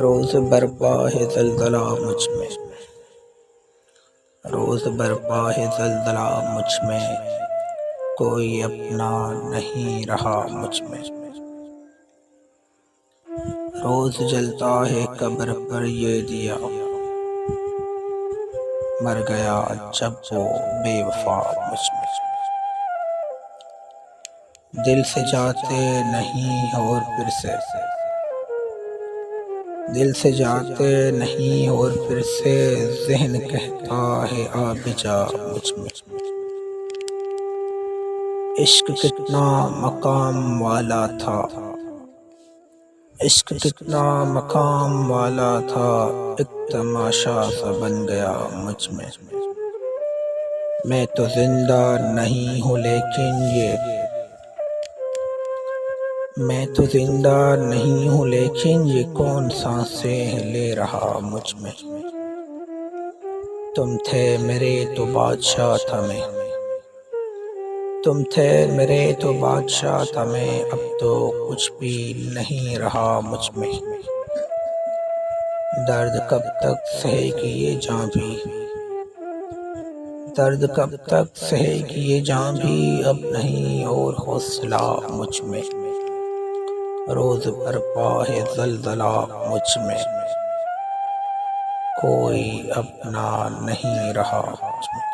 روز برپا ہے زلزلہ مجھ میں، روز برپا ہے زلزلہ مجھ میں، کوئی اپنا نہیں رہا مجھ میں۔ روز جلتا ہے قبر پر یہ دیا، مر گیا جب وہ بے وفا مجھ میں۔ دل سے جاتے نہیں اور پھر سے، دل سے جاتے نہیں اور پھر سے ذہن کہتا ہے آ بھی جا مجھ میں۔ عشق کتنا مقام والا تھا، عشق کتنا مقام والا تھا، ایک تماشا سا بن گیا مجھ میں۔ میں تو زندہ نہیں ہوں لیکن میں تو زندہ نہیں ہوں لیکن یہ کون سانسیں لے رہا مجھ میں۔ تم تھے میرے تو بادشاہ تھا میں، تم تھے میرے تو بادشاہ تھا میں، اب تو کچھ بھی نہیں رہا مجھ میں۔ درد کب تک سہے گی یہ جاں بھی، درد کب تک سہے گی یہ جاں بھی، اب نہیں اور حوصلہ مجھ میں۔ روز برپا ہے زلزلہ مجھ میں، کوئی اپنا نہیں رہا مجھ میں۔